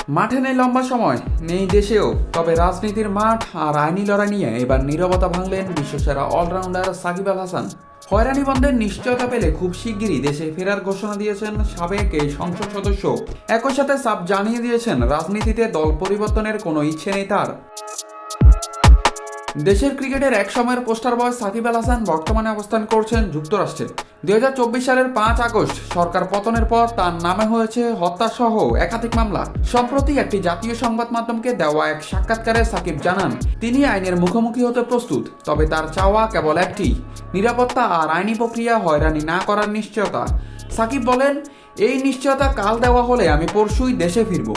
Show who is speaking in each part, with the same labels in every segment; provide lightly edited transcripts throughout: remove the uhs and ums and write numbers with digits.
Speaker 1: মাঠে নেই লম্বা সময়, নেই দেশেও, তবে রাজনীতির মাঠ আর আইনি লড়াই নিয়ে এবার নীরবতা ভাঙলেন বিশ্বসেরা অলরাউন্ডার সাকিব আল হাসান। হয়রানি বন্ধের নিশ্চয়তা পেলে খুব শিগগিরই দেশে ফেরার ঘোষণা দিয়েছেন সাবেক এই সংসদ সদস্য। একই সাথে সাফ জানিয়ে দিয়েছেন রাজনীতিতে দল পরিবর্তনের কোনো ইচ্ছে নেই তার। দেশের ক্রিকেটের এক সময়ের পোস্টার বয় সাকিব আল হাসান বর্তমানে অবস্থান করছেন যুক্তরাষ্ট্রে। 2024 সালের 5 আগস্ট সরকার পতনের পর তার নামে হয়েছে হত্যাসহ একাধিক মামলা। সম্প্রতি একটি জাতীয় সংবাদ মাধ্যমকে দেওয়া এক সাক্ষাৎকারে সাকিব জানান তিনি আইনের মুখোমুখি হতে প্রস্তুত, তবে তার চাওয়া কেবল একটি, নিরাপত্তা আর আইনি প্রক্রিয়া হয়রানি না করার নিশ্চয়তা। সাকিব বলেন, এই নিশ্চয়তা কাল দেওয়া হলে আমি পরশুই দেশে ফিরব।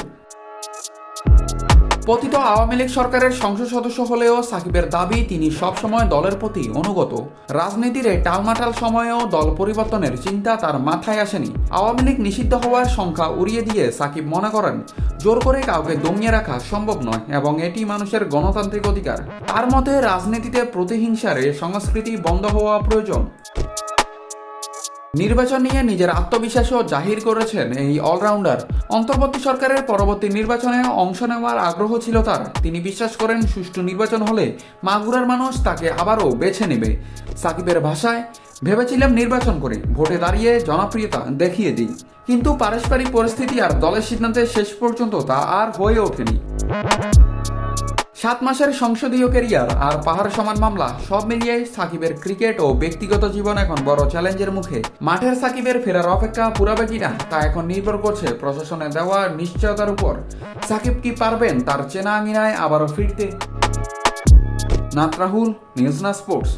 Speaker 1: পতিত আওয়ামী লীগ সরকারের সংসদ সদস্য হলেও সাকিবের দাবি তিনি সবসময় দলের প্রতি অনুগত। রাজনীতির এই টালমাটাল সময়েও দল পরিবর্তনের চিন্তা তার মাথায় আসেনি। আওয়ামী লীগ নিষিদ্ধ হওয়ার সংখ্যা উড়িয়ে দিয়ে সাকিব মনে করেন জোর করে কাউকে দমিয়ে রাখা সম্ভব নয় এবং এটি মানুষের গণতান্ত্রিক অধিকার। তার মতে রাজনীতিতে প্রতিহিংসার এ সংস্কৃতি বন্ধ হওয়া প্রয়োজন। নির্বাচন নিয়ে নিজের আত্মবিশ্বাসও জাহির করেছেন এই অলরাউন্ডার। অন্তর্বর্তী সরকারের পরবর্তী নির্বাচনে অংশ নেওয়ার আগ্রহ ছিল তার। তিনি বিশ্বাস করেন সুষ্ঠু নির্বাচন হলে মাগুরার মানুষ তাকে আবারও বেছে নেবে। সাকিবের ভাষায়, ভেবেছিলাম নির্বাচন করে ভোটে দাঁড়িয়ে জনপ্রিয়তা দেখিয়ে দিই, কিন্তু পারস্পরিক পরিস্থিতি আর দলের সিদ্ধান্তে শেষ পর্যন্ত তা আর হয়ে ওঠেনি। 7 মাসের সংসদীয় ক্যারিয়ার আর পাহাড় সমান মামলা, সব মিলিয়ে সাকিবের ক্রিকেট ও ব্যক্তিগত জীবন এখন বড় চ্যালেঞ্জের মুখে। মাঠের সাকিবের ফেরার অপেক্ষা পুরাবে কিনা তা এখন নির্ভর করছে প্রশাসনের দেওয়া নিশ্চয়তার উপর। সাকিব কি পারবেন তার চেনা আঙিনায় আবারও ফিরতে? নাত রাহুল, নিউজ না স্পোর্টস।